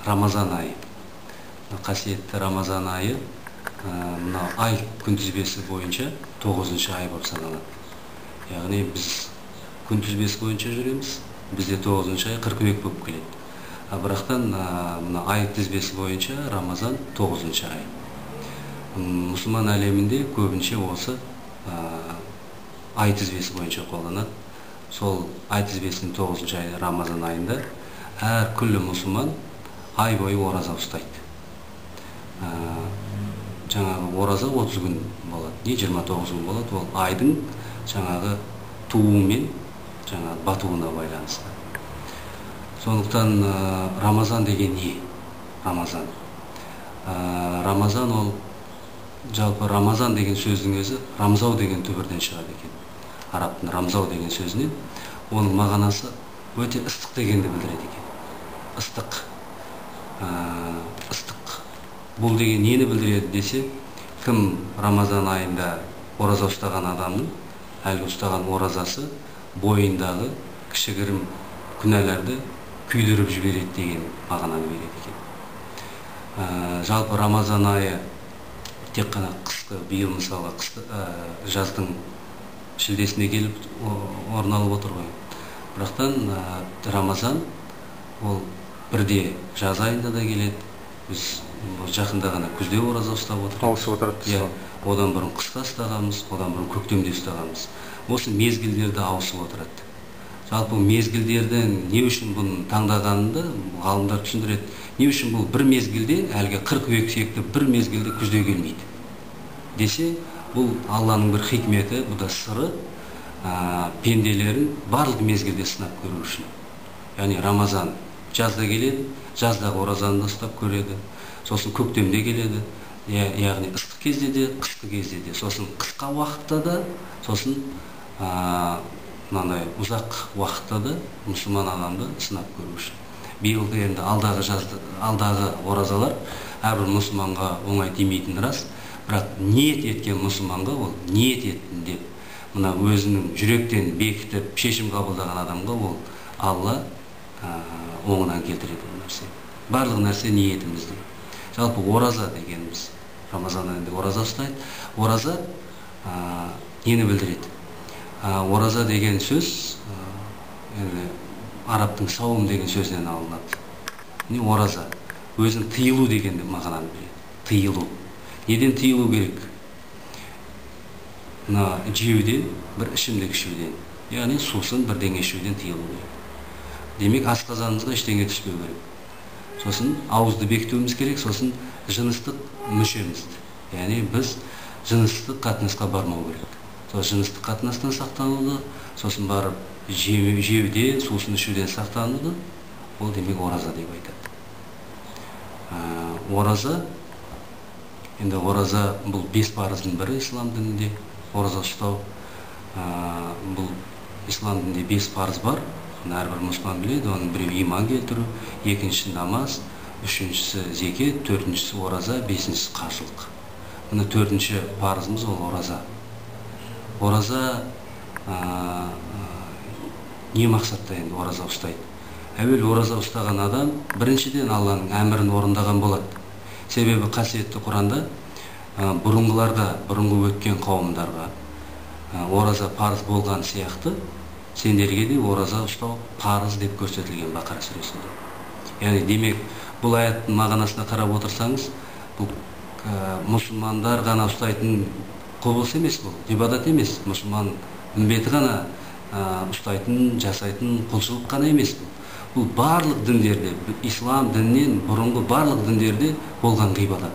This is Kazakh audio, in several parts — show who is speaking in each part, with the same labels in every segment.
Speaker 1: Рамазан айы. Қасиетті Рамазан айы мына ай күнтізбесі бойынша 9-шы ай болып саналады. Яғни біз күнтізбесі бойынша жүреміз, бізде 9-шы ай қыркүйек болып келеді. Бірақтан мына ай тізбесі бойынша Рамазан 9-шы ай. Мұсылман әлемінде көбінше осы ай тізбесі бойынша қолданады. Сол ай тізбесінің 9-шы ай Рамазан айында әр күллі мұсылман ай бойы ораза ұстайды. Жаңағы ораза 30 күн болады, не 29 күн болады, ол айдың жаңағы туы мен жаңағы батуына байланысты. Сондықтан Рамазан деген не? Рамазан. Рамазан ол жалпы Рамазан деген сөздің өзі рамзау деген түбірден шығады екен. Арабтың рамзау деген сөзінен оның мағынасы өте ыстық дегенді білдіреді екен. Ыстық. Ыстық. Бұл деген нені білдіреді десе, кім Рамазан айында ораза ұстаған адамның әлгі ұстаған оразасы бойындағы кішігірім күнәларды күйдіріп жібереді деген мағынаны береді екен. Жалпы Рамазан айы тек қана қысқы, биыл мысалы жаздың шілдесіне келіп орын алып отыр ғой. Бірақтан Рамазан ол бірде жаз айында да келеді. Біз жақында ғана күзде ораза ұстап отырмыз.
Speaker 2: Ауысып отырады.
Speaker 1: Одан бұрын қыста ұстағанбыз, одан бұрын көктемде ұстағанбыз. Осы мезгілдерді ауысып отырады. Жалпы мезгілдердің не үшін бұны таңдағанында ғалымдар түсіндіреді. Не үшін бұл бір мезгілде, әлгі қыркүйек секілді бір мезгілде күзде келмейді десе, бұл Алланың бір хикметі, бұл да сыры, пенделерін барлық мезгілде сынап көру үшін. Яғни Рамазан жазда келеді, жаздағы оразаны ұстап көреді, сосын көктемде келеді, яғни ыстық кезде де, қысқы кезде де, сосын қысқа уақытта да, сосын мынандай ұзақ уақытта да мұсылман адамды сынап көру үшін. Биылғы енді алдағы оразалар әрбір мұсылманға оңай тимейтін рас, бірақ ниет еткен мұсылманға ол ниет еттім деп, мына өзінің жүректен бекітіп шешім қабылдаған адамға ол Алла оңынан келтіреді бұл нәрсе. Барлық нәрсе ниетімізде. Жалпы ораза дегеніміз, Рамазан айында ораза ұстайды. Ораза нені білдіреді? Ораза деген сөз арабтың сауым деген сөзінен алынады. Ораза өзін тыйылу дегенді мағынаны береді. Тыйылу. Неден тыйылу керек? Жеуден, бір ішімдік ішуден, яғни сусын бірдеңе ішуден тыйылу керек. Демек, асқазанымызға ештеңе түспеу керек. Сосын ауызды бекітуіміз керек, сосын жыныстық мүшемізді. Яғни біз жыныстық қатынасқа бармау керек. Сосын жыныстық қатынастан сақтануды, сосын барып жеуден, сусын ішуден сақтануды, ол демек ораза деп айтады. Ораза, енді ораза бұл 5 парыздың бірі ислам дінінде, ораза ұстау. Бұл ислам дінінде 5 парыз бар. Әрбір мұсылман біледі, оның біреу иман келтіру, екіншісі намаз, үшіншісі зекет, төртіншісі ораза, бесіншісі қажылық. Мына 4-ші парызымыз ол ораза. Ораза не мақсатта енді ораза ұстайды? Әуел ораза ұстаған адам біріншіден Алланың әмірін орындаған болады. Себебі қасиетті Құранда бұрынғыларға, бұрынғы өткен қауымдарға ораза парыз болған сияқты сендерге де ораза ұстау парыз деп көрсетілген Бақара сүресінде. Яғни демек, бұл аяттың мағынасына қарап отырсаңыз, бұл мұсылмандар ғана ұстайтын құбылыс емес, бұл ибадат емес. Мұсылман үмбеті ғана ұстайтын, жасайтын құлшылық қана емес. Бұл барлық діндерде, ислам дінінен бұрынғы барлық діндерде болған ғибадат.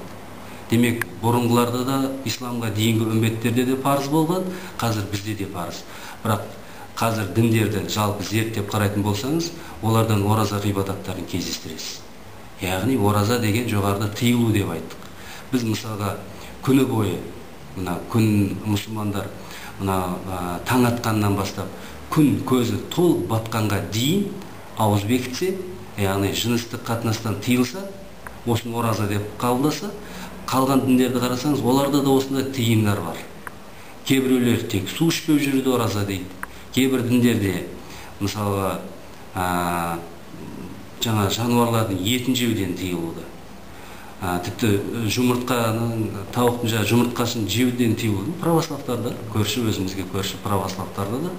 Speaker 1: Демек, бұрынғыларда да исламға дейінгі үмбеттерде де парыз болған, қазір бізде де парыз. Бірақ қазір діндерді жалпы зерттеп қарайтын болсаңыз, олардан ораза ғибадаттарын кездестіресіз. Яғни ораза деген жоғарыда тыйылу деп айттық. Біз мысалға күні бойы, күн мұсылмандар таң атқаннан бастап күн көзі толық батқанға дейін ауыз бекітсе, яғни жыныстық қатынастан тыйылса, осыны ораза деп қабылдаса, қалған діндерді қарасаңыз, оларда да осындай тыйымдар бар. Кейбіреулер тек су ішпеу жүруді ораза дейді. Кейбір діндерде, мысалға, жаңа жануарлардың етін жеуден тыйылуды. Тіпті жұмыртқаның, тауықтың жұмыртқасын жеуден тыйылуды. Православтарда, өзімізге көрші православтарда да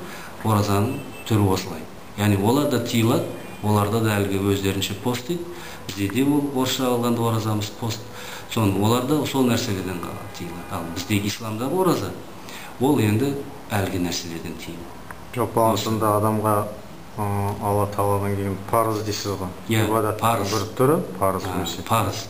Speaker 1: оразаның түрі осылай. Яғни олар да тыйылады, оларда да әлгі өздерінше пост дейді. Бізде де ол орысша алғанда оразамыз пост. Оларда сол нәрселерден тыйылады. Ал біздегі исламдағы ораза, ол енді әлгі нәрселерден тыйылады.
Speaker 2: Жалпы артында адамға Алла тағаладан келген парыз дейсіз ғой.
Speaker 1: Иә, парыз.
Speaker 2: Бір түрі парыз.
Speaker 1: Парыз.